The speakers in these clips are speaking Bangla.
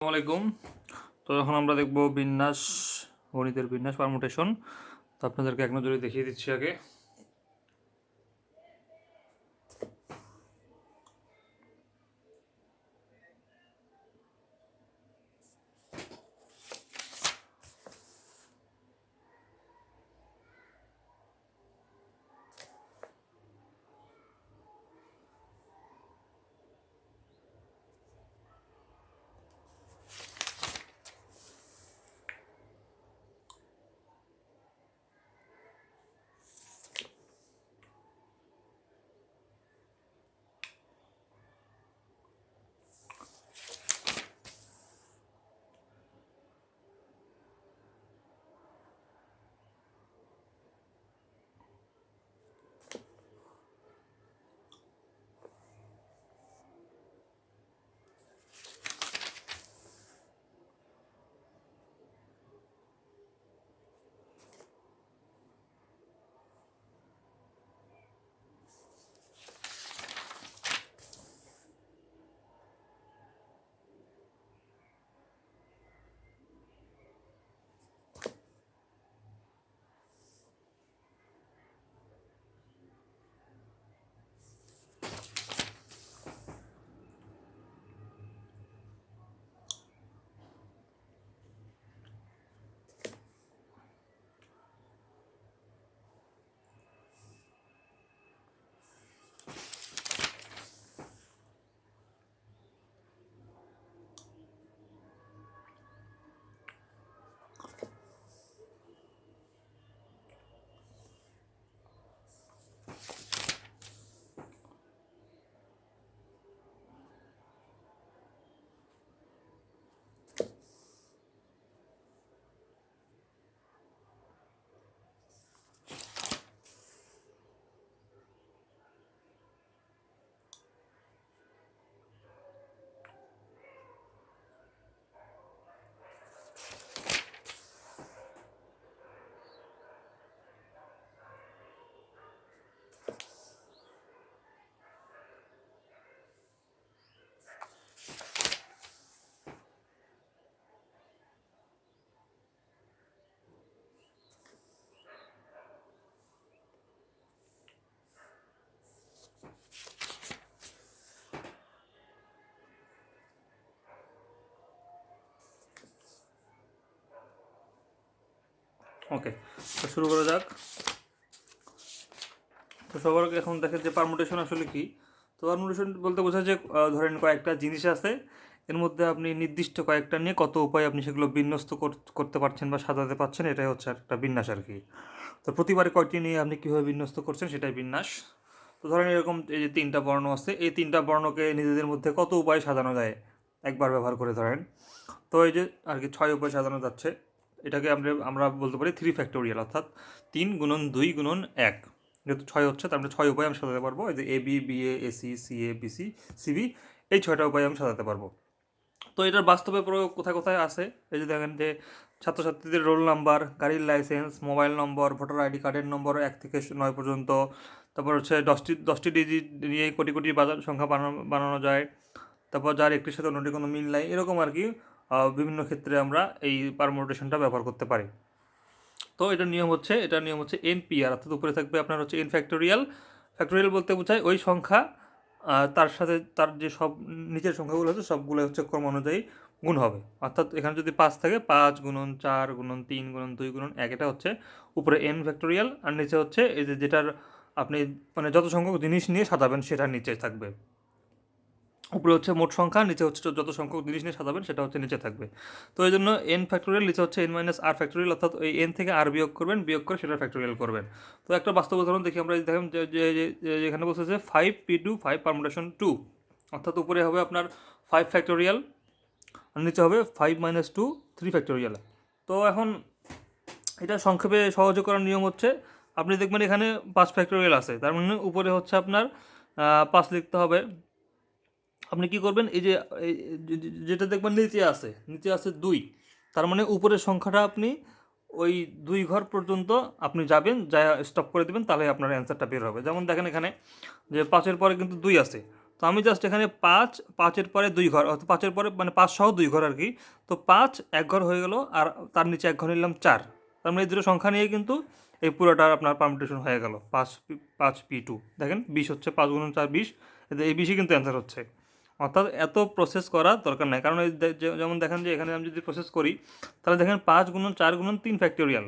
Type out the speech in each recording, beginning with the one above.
আসসালামু আলাইকুম। তো এখন আমরা দেখব বিন্যাস, গণিতের বিন্যাস পারমুটেশন। তো আপনাদেরকে এক নজরে দেখিয়ে দিচ্ছি আগে। ওকে, তো শুরু করা যাক। তো সবার আগে এখন দেখেন যে পারমুটেশন আসলে কি। তো পারমুটেশন বলতে বোঝায় যে ধরেন কয়েকটা জিনিস আছে, এর মধ্যে আপনি নির্দিষ্ট কয়েকটা নিয়ে কত উপায়ে আপনি সেগুলো বিন্যস্ত করতে পারছেন বা সাজাতে পারছেন, এটাই হচ্ছে একটা বিন্যাস আর কি। তো প্রতিবারে কয়টি নিয়ে আপনি কীভাবে বিন্যস্ত করছেন সেটাই বিন্যাস। তো ধরেন এরকম এই যে তিনটা বর্ণ আছে, এই তিনটা বর্ণকে নিজেদের মধ্যে কত উপায়ে সাজানো যায় একবার ব্যবহার করে ধরেন। তো এই যে আর কি 6 উপায়ে সাজানো যাচ্ছে, এটাকে আমরা আমরা বলতে পারি 3 ফ্যাক্টোরিয়াল, অর্থাৎ 3 × 2 × 1। যেহেতু 6 হচ্ছে তার মানে 6 উপায়ে আমি সাজাতে পারবো। এই যে A B, B A, AC, C A, BC, CB, এই 6টা উপায়ে আমি সাজাতে পারবো। তো এটার বাস্তবে প্রয়োগ কোথায় কোথায় আছে, এই যে দেখেন যে ছাত্রছাত্রীদের রোল নাম্বার, গাড়ির লাইসেন্স, মোবাইল নম্বর, ভোটার আইডি কার্ডের নম্বর 1 থেকে 9 পর্যন্ত। তারপর হচ্ছে 10টি ডিজিট নিয়ে কোটি কোটি বাজার সংখ্যা বানানো যায়। তারপর যার একটির সাথে অন্যটির কোনো মিল নাই, এরকম আর কি বিভিন্ন ক্ষেত্রে আমরা এই পারমুটেশনটা ব্যবহার করতে পারি। তো এটার নিয়ম হচ্ছে NPR, অর্থাৎ উপরে থাকবে আপনার হচ্ছে n ফ্যাক্টোরিয়াল। ফ্যাক্টোরিয়াল বলতে বোঝায় ওই সংখ্যা তার সাথে তার যে সব নিচের সংখ্যাগুলো আছে সবগুলো হচ্ছে ক্রম অনুযায়ী গুণ হবে। অর্থাৎ এখানে যদি 5 থাকে 5 × 4 × 3 × 2 × 1, এটা হচ্ছে উপরে n ফ্যাক্টোরিয়াল, আর নিচে হচ্ছে এই যে যেটার আপনি মানে যত সংখ্যক জিনিস নিয়ে সাজাবেন সেটার নিচে থাকবে। উপরে হচ্ছে মোট সংখ্যা, নিচে হচ্ছে যত সংখ্যক জিনিস নিয়ে সাজাবেন সেটা হচ্ছে নিচে থাকবে। তো এই জন্য n ফ্যাক্টোরিয়াল, নিচে হচ্ছে n-r ফ্যাক্টোরিয়াল, অর্থাৎ ওই n থেকে r বিয়োগ করবেন, বিয়োগ করে সেটা ফ্যাক্টোরিয়াল করবেন। তো একটা বাস্তব উদাহরণ দেখি আমরা। দেখেন যেখানে বলছে যে 5p2 5 পারমুটেশন 2, অর্থাৎ উপরে হবে আপনার 5 ফ্যাক্টোরিয়াল আর নিচে হবে 5 - 2 3 ফ্যাক্টোরিয়াল। তো এখন এটা সংক্ষেপে সহজে করার নিয়ম হচ্ছে, আপনি দেখবেন এখানে 5 ফ্যাক্টোরিয়াল আছে, তার মানে উপরে হচ্ছে আপনার 5 লিখতে হবে। আপনি কি করবেন, এই যে যেটা দেখবেন নিচে আছে 2, তার মানে উপরের সংখ্যাটা আপনি ওই 2 ঘর পর্যন্ত আপনি যাবেন, যা স্টপ করে দেবেন, তাহলে আপনার অ্যান্সারটা বের হবে। যেমন দেখেন এখানে যে 5-এর পরে কিন্তু 2 আছে, তো আমি জাস্ট এখানে 5-5-এর পরে 2 ঘর, অর্থাৎ 5-এর পরে মানে 5 সহ 2 ঘর আর কি। তো 5 এক ঘর হয়ে গেল, আর তার নিচে এক ঘর নিলাম 4। তার মানে এই দুটো সংখ্যা নিয়ে কিন্তু এই পুরোটা আপনার পারমুটেশন হয়ে গেল। 5P2 দেখেন 20 হচ্ছে, 5 গুণন 4 20, এই 20ই কিন্তু অ্যান্সার হচ্ছে। অর্থাৎ এত প্রসেস করার দরকার নাই, কারণ এই যেমন দেখেন যে এখানে আমি যদি প্রসেস করি তাহলে দেখেন 5 গুণন 4 গুণন 3 ফ্যাক্টোরিয়াল।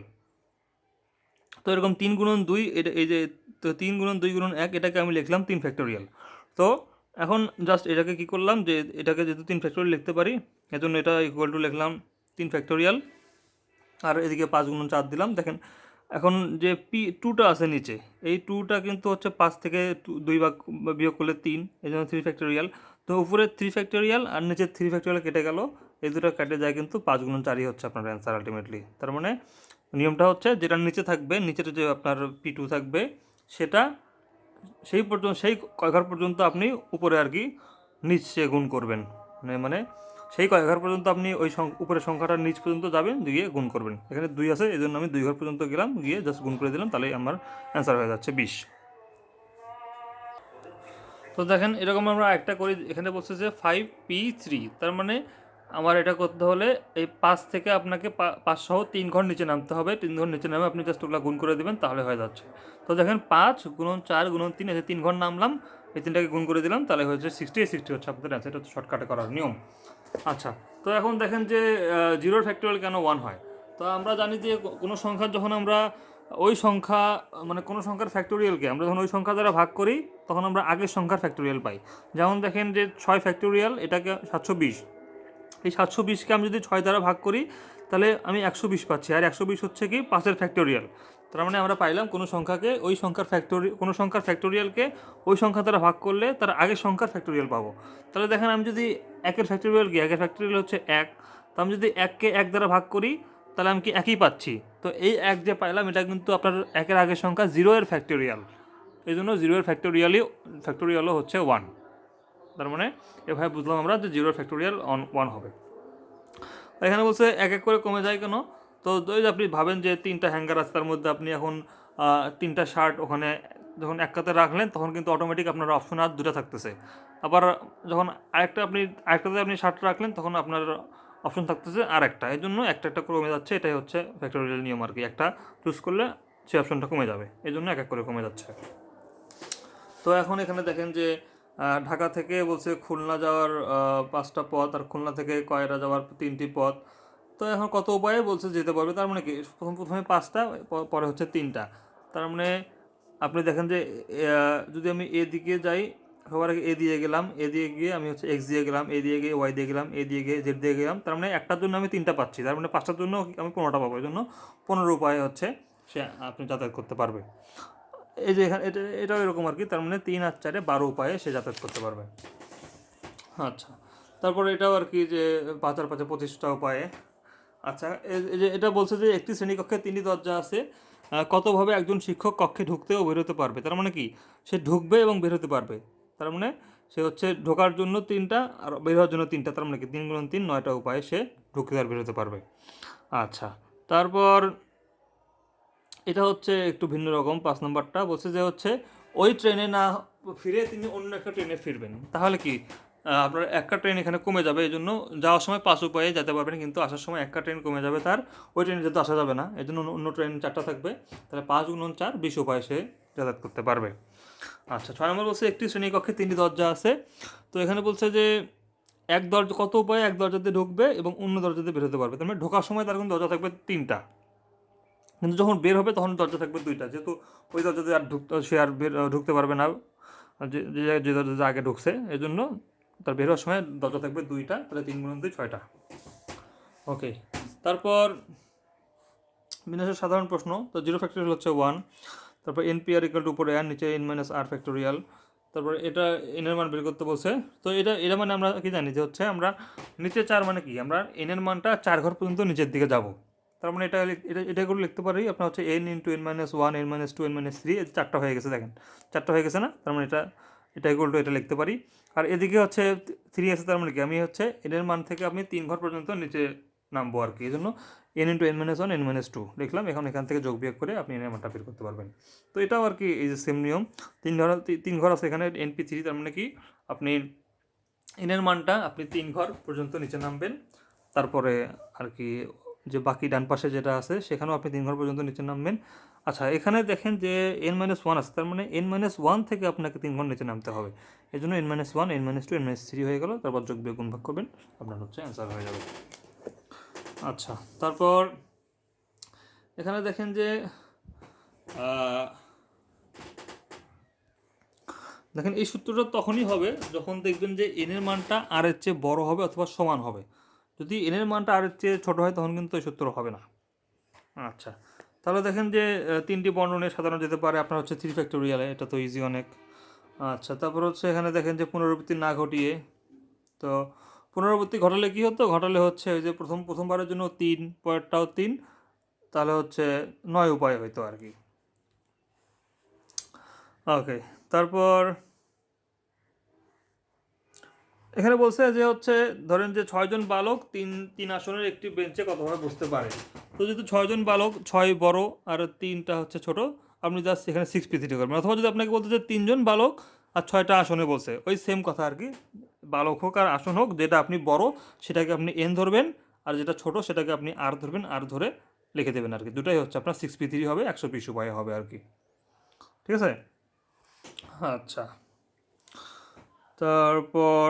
তো এরকম 3 গুণন 2, এটা এই যে, তো 3 গুণন 2 গুণন 1, এটাকে আমি লিখলাম 3 ফ্যাক্টোরিয়াল। তো এখন জাস্ট এটাকে কি করলাম, যে এটাকে যেহেতু 3 ফ্যাক্টোরিয়াল লিখতে পারি, এজন্য এটা ইকুয়াল টু লিখলাম 3 ফ্যাক্টোরিয়াল, আর এদিকে 5 গুণন 4 দিলাম। দেখেন এখন যে P2টা আছে নিচে, এই 2টা কিন্তু হচ্ছে 5 থেকে 2 ভাগ বিয়োগ করলে 3, এই জন্য 3 ফ্যাক্টোরিয়াল। তো উপরে 3 ফ্যাক্টোরিয়াল আর নিচে 3 ফ্যাক্টোরিয়াল কেটে গেল, এই দুটো কেটে যায় কিন্তু 5 গুণন 4ই হচ্ছে আপনার অ্যান্সার আলটিমেটলি। তার মানে নিয়মটা হচ্ছে যেটা নিচে থাকবে, নিচের যে আপনার P2 থাকবে, সেটা সেই কয় ঘর পর্যন্ত আপনি উপরে আর কি নিচে গুণ করবেন, মানে সেই কয় ঘর পর্যন্ত আপনি ওই উপরের সংখ্যাটার নিচ পর্যন্ত যাবেন, দিয়ে গুণ করবেন। এখানে 2 আছে, এই জন্য আমি 2 ঘর পর্যন্ত গেলাম, গিয়ে জাস্ট গুণ করে দিলাম, তাহলে আমার অ্যান্সার হয়ে যাচ্ছে 20। তো দেখেন এরকম আমরা একটা করি, এখানে বলছে যে 5P3, তার মানে আমার এটা করতে হলে এই 5 থেকে আপনাকে 5 সহ 3 ঘর নিচে নামতে হবে। 3 ঘর নিচে নামে আপনি জাস্ট ওগুলো গুণ করে দেবেন, তাহলে হয়ে যাচ্ছে। তো দেখেন 5 গুণন 4 গুণন 3, এই 3 ঘর নামলাম, এই 3টাকে গুণ করে দিলাম, তাহলে হয়েছে 60 হচ্ছে আপনাদের অ্যান্সার। এটা হচ্ছে শর্টকাটে করার নিয়ম। আচ্ছা, তো এখন দেখেন যে জিরোর ফ্যাক্টোরিয়াল কেন 1 হয়। তো আমরা জানি যে কোনো সংখ্যা যখন আমরা ওই সংখ্যা, মানে কোনো সংখ্যার ফ্যাক্টোরিয়ালকে আমরা যখন ওই সংখ্যা দ্বারা ভাগ করি, তখন আমরা আগের সংখ্যার ফ্যাক্টোরিয়াল পাই। যেমন দেখেন যে 6 ফ্যাক্টোরিয়াল, এটাকে 720, এই 720কে আমি যদি 6 দ্বারা ভাগ করি, তাহলে আমি 120 পাচ্ছি, আর 120 হচ্ছে কি 5-এর ফ্যাক্টোরিয়াল। তার মানে আমরা পাইলাম কোনো সংখ্যাকে ওই সংখ্যার কোনো সংখ্যার ফ্যাক্টোরিয়ালকে ওই সংখ্যা দ্বারা ভাগ করলে তার আগের সংখ্যার ফ্যাক্টোরিয়াল পাবো। তাহলে দেখেন আমি যদি 1-এর ফ্যাক্টোরিয়াল কি, 1-এর ফ্যাক্টোরিয়াল হচ্ছে 1, তো আমি যদি 1কে 1 দ্বারা ভাগ করি, তাহলে আমি কি 1ই পাচ্ছি। তো এই 1 যে পাইলাম, এটা কিন্তু আপনার 1-এর আগের সংখ্যা 0-এর ফ্যাক্টোরিয়াল, এই জন্য 0-এর ফ্যাক্টোরিয়ালও হচ্ছে 1। তার মানে এভাবে বুঝলাম আমরা যে 0-এর ফ্যাক্টোরিয়াল 1 হবে। এখানে বলছে এক এক করে কমে যায় কেন। তো যদি আপনি ভাবেন যে 3টা হ্যাঙ্গার আছে, তার মধ্যে আপনি এখন 3টা শার্ট ওখানে যখন এক কাতে রাখলেন, তখন কিন্তু অটোমেটিক আপনার অপশন আর 2টা থাকতেছে। আবার যখন আরেকটাতে আপনি শার্ট রাখলেন, তখন আপনার অপশন থাকতেছে আর একটা, এই জন্য একটা একটা করে কমে যাচ্ছে। এটাই হচ্ছে ফ্যাক্টোরিয়াল নিয়ম আর কি, একটা চুজ করলে সেই অপশনটা কমে যাবে, এই জন্য এক এক করে কমে যাচ্ছে। তো এখন এখানে দেখেন যে ঢাকা থেকে বলছে খুলনা যাওয়ার 5টা পথ, আর খুলনা থেকে কয়রা যাওয়ার 3টি পথ। তো এখন কত উপায়ে বলছে যেতে পারবে, তার মানে কি প্রথমে 5টা, পরে হচ্ছে 3টা। তার মানে আপনি দেখেন যে যদি আমি এদিকে যাই, সবার আগে এ দিয়ে গেলাম, এ দিয়ে গিয়ে আমি হচ্ছে এক্স দিয়ে গেলাম, এ দিয়ে গিয়ে ওয়াই দিয়ে গেলাম, এ দিয়ে গিয়ে জেড দিয়ে গেলাম, তার মানে একটার জন্য আমি 3টা পাচ্ছি, তার মানে 5টার জন্য আমি 15টা পাবো। এই জন্য 15 উপায়ে হচ্ছে সে আপনি যাতায়াত করতে পারবে। এই যে এখানে এটাও এরকম আর কি, তার মানে 3 আর 4-এ 12 উপায়ে সে যাতায়াত করতে পারবে। আচ্ছা, তারপরে এটাও আর কি যে 5 আর 5-এ 25টা উপায়ে। আচ্ছা, এই যে এটা বলছে যে একটি শ্রেণীকক্ষে 3টি দরজা আছে, কতভাবে একজন শিক্ষক কক্ষে ঢুকতে ও বেরোতে পারবে। তার মানে কি সে ঢুকবে এবং বের হতে পারবে, তার মানে সে হচ্ছে ঢোকার জন্য 3টা আর বের হওয়ার জন্য 3টা, তার মানে কি 3 গুণন 3 9টা উপায়ে সে ঢুকতে আর বেরোতে পারবে। আচ্ছা, তারপর এটা হচ্ছে একটু ভিন্ন রকম। 5 নম্বরটা বলছে যে হচ্ছে ওই ট্রেনে না ফিরে তিনি অন্য একটা ট্রেনে ফিরবেন, তাহলে কি আপনার একটা ট্রেন এখানে কমে যাবে, এই জন্য যাওয়ার সময় 5 উপায়ে যেতে পারবেন, কিন্তু আসার সময় একটা ট্রেন কমে যাবে তার, ওই ট্রেনে যেহেতু আসা যাবে না, এই জন্য অন্য ট্রেন 4টা থাকবে, তাহলে 5 গুণন 4 20 উপায়ে সে যাতায়াত করতে পারবে। আচ্ছা, 6 নম্বর বলছে একটি শ্রেণীকক্ষে 3টি দরজা আছে। তো এখানে বলছে যে এক দরজা, কত উপায়ে এক দরজাতে ঢুকবে এবং অন্য দরজাতে বেরোতে পারবে। তার মানে ঢোকার সময় তার কিন্তু দরজা থাকবে 3টা, কিন্তু যখন বের হবে তখন দরজা থাকবে 2টা, যেহেতু ওই দরজাতে আর সে আর ঢুকতে পারবে না, যে দরজা আগে ঢুকছে, এই জন্য তার বের হওয়ার সময় দরজা থাকবে 2টা, তাহলে 3 গুণন 2 6টা। ওকে, তারপর বিন্যাসের সাধারণ প্রশ্ন। তো 0 ফ্যাক্টোরিয়াল হচ্ছে 1, তারপর NPR ইকুয়াল টু উপরে আর নিচে n মাইনাস আর ফ্যাক্টোরিয়াল। তারপর এটা n এর মান বের করতে বলছে। তো এটা মানে আমরা কি জানি যে হচ্ছে আমরা নিচে 4 মানে কি, আমরা n এর মানটা 4 ঘর পর্যন্ত নিচের দিকে যাব। তার মানে এটা করে লিখতে পারি আপনার হচ্ছে n into n minus 1, n minus 2, n minus 3, 4টা হয়ে গেছে। দেখেন 4টা হয়ে গেছে না, তার মানে এটা ইকুয়াল টু এটা লিখতে পারি। আর এদিকে হচ্ছে 3 আছে, তার মানে কি আমি হচ্ছে n এর মান থেকে আপনি 3 ঘর পর্যন্ত নিচে নামবো আর কি। এই জন্য n into n minus one n minus two লিখলাম, এখন এখান থেকে যোগ বিয়োগ করে আপনি n এর মানটা বের করতে পারবেন। তো এটাও আর কি এই যে সেম নিয়ম, তিন ঘর আছে এখানে np3, তার মানে কি আপনি n এর মানটা আপনি 3 ঘর পর্যন্ত নিচে নামবেন, তারপরে আর কি যে বাকি ডান পাশে যেটা আছে সেখানেও আপনি 3 ঘর পর্যন্ত নিচে নামবেন। আচ্ছা, এখানে দেখেন যে n মাইনাস ওয়ান আছে, তার মানে n মাইনাস ওয়ান থেকে আপনাকে 3 ঘর নিচে নামতে হবে। এই জন্য n minus one, n minus two, n minus three হয়ে গেল, তারপর যোগ বিয়োগ গুণ ভাগ করবেন, আপনার হচ্ছে অ্যান্সার হয়ে যাবে। আচ্ছা, তারপর এখানে দেখেন যে দেখেন এই সূত্রটা তখনই হবে যখন দেখবেন যে n এর মানটা r এর চেয়ে বড় হবে অথবা সমান হবে। যদি n এর মানটা r এর চেয়ে ছোট হয় তখন কিন্তু এই সূত্র হবে না। আচ্ছা, তাহলে দেখেন যে তিনটি বর্ণ নিয়ে সাজানো যেতে পারে আপনার হচ্ছে 3 ফ্যাক্টোরিয়ালে, এটা তো ইজি অনেক। আচ্ছা, তারপর হচ্ছে এখানে দেখেন যে পুনরাবৃত্তি না ঘটিয়ে, তো পুনরাবৃত্তি ঘটালে কি হতো, ঘটালে হচ্ছে ওই যে প্রথমবারের জন্য 3, পরেরটাও 3, তাহলে হচ্ছে 9 উপায় হইতো আর কি। ওকে, তারপর এখানে বলছে যে হচ্ছে ধরেন যে 6 জন বালক তিন আসনের একটি বেঞ্চে কতভাবে বসতে পারে। তো যেহেতু 6 জন বালক, 6 বড় আর 3টা হচ্ছে ছোট, আপনি জাস্ট এখানে 6p3 করবেন। অথবা যদি আপনাকে বলতে যে 3 জন বালক আর 6টা আসনে বলছে, ওই সেম কথা আর কি, বালক হোক আর আসন হোক, যেটা আপনি বড় সেটাকে আপনি n ধরবেন, আর যেটা ছোট সেটাকে আপনি r ধরবেন, r ধরে লিখে দেবেন আর কি। দুটাই হচ্ছে আপনার 6p3 হবে, 120 উপায়ে হবে আর কি। ঠিক আছে। আচ্ছা, তারপর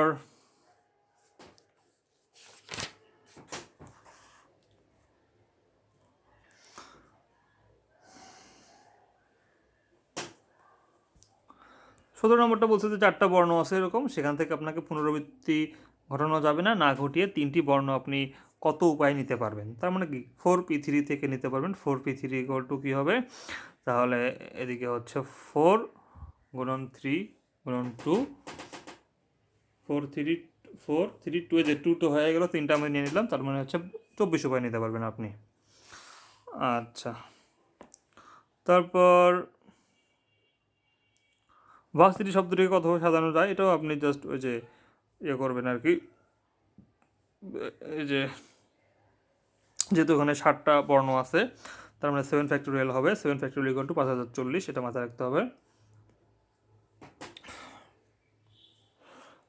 17 নম্বরটা বলছে যে 4টা বর্ণ আছে এরকম, সেখান থেকে আপনাকে পুনরাবৃত্তি ঘটানো যাবে না, না ঘটিয়ে 3টি বর্ণ আপনি কত উপায় নিতে পারবেন। তার মানে কি 4p3 থেকে নিতে পারবেন। 4p3 ইকুয়াল টু কী হবে, তাহলে এদিকে হচ্ছে 4 গুণন 3 গুণন 2, 4 3 2, যে 2 তো হয়ে গেল, 3টা আমি নিয়ে নিলাম, তার মানে হচ্ছে 24 উপায় নিতে পারবেন আপনি। আচ্ছা, তারপর ভার্সিটি শব্দটিকে কতভাবে সাজানো যায়, এটাও আপনি জাস্ট ওই যে ইয়ে করবেন আর কি, এই যে যেহেতু ওখানে 7টা বর্ণ আছে, তার মানে 7 ফ্যাক্টোরিয়াল হবে, 7 ফ্যাক্টোরিয়াল ইকুয়াল টু 5040, এটা মাথায় রাখতে হবে।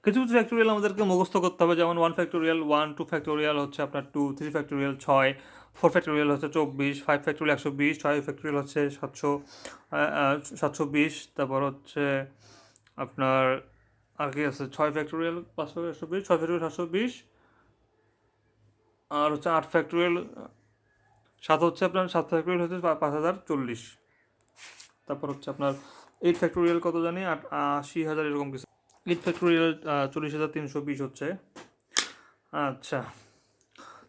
কিছু কিছু ফ্যাক্টোরিয়াল আমাদেরকে মুখস্থ করতে হবে, যেমন 1 ফ্যাক্টোরিয়াল 1, 2 ফ্যাক্টোরিয়াল হচ্ছে আপনার 2, 3 ফ্যাক্টোরিয়াল 6, 4 ফ্যাক্টোরিয়াল হচ্ছে 24, 5 ফ্যাক্টোরিয়াল 120, 6 ফ্যাক্টোরিয়াল হচ্ছে 720, তারপর হচ্ছে আপনার আর কি আছে, 6 ফ্যাক্টোরিয়াল 520, 6 ফ্যাক্টোরিয়াল 720, আর হচ্ছে 8 ফ্যাক্টোরিয়াল 7 হচ্ছে আপনার 7 ফ্যাক্টোরিয়াল হচ্ছে 5040, তারপর হচ্ছে আপনার 8 ফ্যাক্টোরিয়াল কত জানি 80,000 এরকম কিছু, 8 ফ্যাক্টোরিয়াল 40,320 হচ্ছে। আচ্ছা,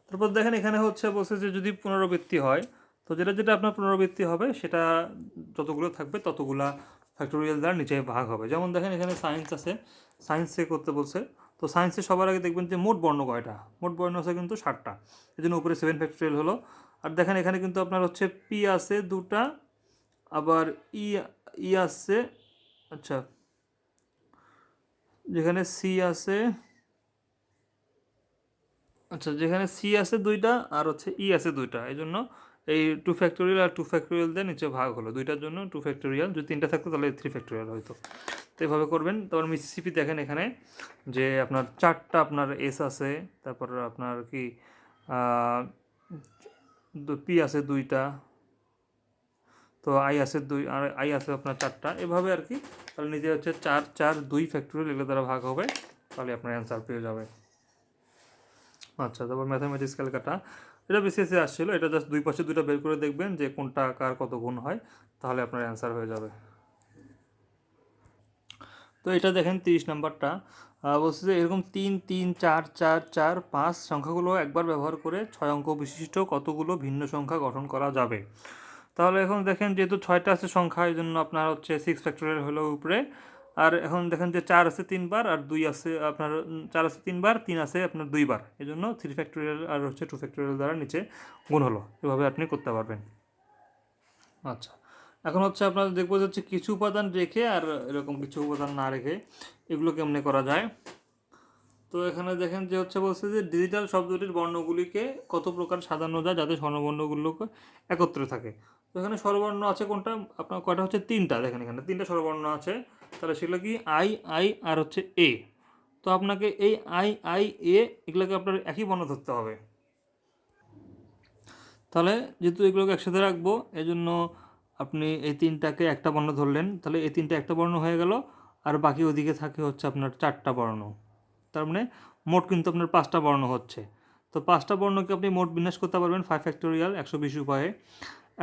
তারপর দেখেন এখানে হচ্ছে বলছে যে যদি পুনরাবৃত্তি হয়, তো যেটা যেটা আপনার পুনরাবৃত্তি হবে সেটা যতগুলো থাকবে ততগুলা ফ্যাক্টোরিয়াল দ্বারা নিচে ভাগ হবে। যেমন দেখেন এখানে সায়েন্স আছে, সায়েন্সে করতে বলছে, তো সায়েন্সে সবার আগে দেখবেন যে মোট বর্ণ কয়টা, মোট বর্ণ আছে কিন্তু 7টা, এই জন্য উপরে 7 ফ্যাক্টোরিয়াল হলো। আর দেখেন এখানে কিন্তু আপনার হচ্ছে পি আছে 2টা, আবার ই ই আছে, আচ্ছা যেখানে সি আছে, আচ্ছা যেখানে সি আছে 2টা আর হচ্ছে ই আছে 2টা, এই জন্য এই 2 ফ্যাক্টোরিয়াল আর 2 ফ্যাক্টোরিয়াল দিয়ে নিচে ভাগ হলো, 2টার জন্য 2 ফ্যাক্টোরিয়াল, যদি 3টা থাকতো তাহলে 3 ফ্যাক্টোরিয়াল হয়তো। তো এভাবে করবেন। তারপর মিসিসিপি দেখেন এখানে যে আপনার 4টা আপনার এস আছে, তারপর আপনার কি পি আছে 2টা, তো আই আছে 2, আর আই আছে আপনার 4টা, এভাবে আর কি। তাহলে নিজে হচ্ছে 4 4 2 ফ্যাক্টোরিয়াল এগুলো দ্বারা ভাগ হবে, তাহলে আপনার অ্যান্সার পেয়ে যাবে। আচ্ছা, তারপর ম্যাথামেটিক্স ক্যালকাটা, এটা বিসিএসে আসছিল, এটা জাস্ট দুই পাশে 2টা বের করে দেখবেন যে কোনটা কার কত গুণ হয়, তাহলে আপনার অ্যান্সার হয়ে যাবে। তো এটা দেখেন 30 নাম্বারটা, বলছে যে এরকম 3 3 4 4 4 5 সংখ্যাগুলো একবার ব্যবহার করে 6 অঙ্ক বিশিষ্ট কতগুলো ভিন্ন সংখ্যা গঠন করা যাবে। তাহলে এখন দেখেন যেহেতু 6টা আছে সংখ্যা, এই জন্য আপনার হচ্ছে 6 ফ্যাক্টোরিয়াল হলো উপরে, আর এখন দেখেন যে 4 আছে 3বার আর 2 আছে আপনার 4 আছে 3বার, 3 আছে আপনার 2বার, এই জন্য 3 ফ্যাক্টোরিয়াল আর হচ্ছে 2 ফ্যাক্টোরিয়াল দ্বারা নিচে গুণ হলো, এভাবে আপনি করতে পারবেন। আচ্ছা, এখন হচ্ছে আপনার দেখবো যে হচ্ছে কিছু উপাদান রেখে আর এরকম কিছু উপাদান না রেখে এগুলো কেমনে করা যায়। তো এখানে দেখেন যে হচ্ছে বলছে যে ডিজিটাল শব্দটির বর্ণগুলিকে কত প্রকার সাজানো যায় যাতে স্বরবর্ণগুলোকে একত্রে থাকে। তো এখানে স্বরবর্ণ আছে কোনটা, আপনার কয়টা হচ্ছে তিনটা, দেখেন এখানে তিনটা স্বরবর্ণ আছে। তাহলে সেগুলো কি আই, আই আর হচ্ছে এ। তো আপনাকে এই আই, আই, এ এগুলোকে আপনার একই বর্ণ ধরতে হবে। তাহলে যেহেতু এগুলোকে একসাথে রাখবো এই জন্য আপনি এই তিনটাকে একটা বর্ণ ধরলেন, তাহলে এই তিনটা একটা বর্ণ হয়ে গেল, আর বাকি ওদিকে থাকে হচ্ছে আপনার চারটা বর্ণ। তার মানে মোট কিন্তু আপনার পাঁচটা বর্ণ হচ্ছে। তো পাঁচটা বর্ণকে আপনি মোট বিন্যাস করতে পারবেন 5 ফ্যাক্টোরিয়াল 120 উপায়ে।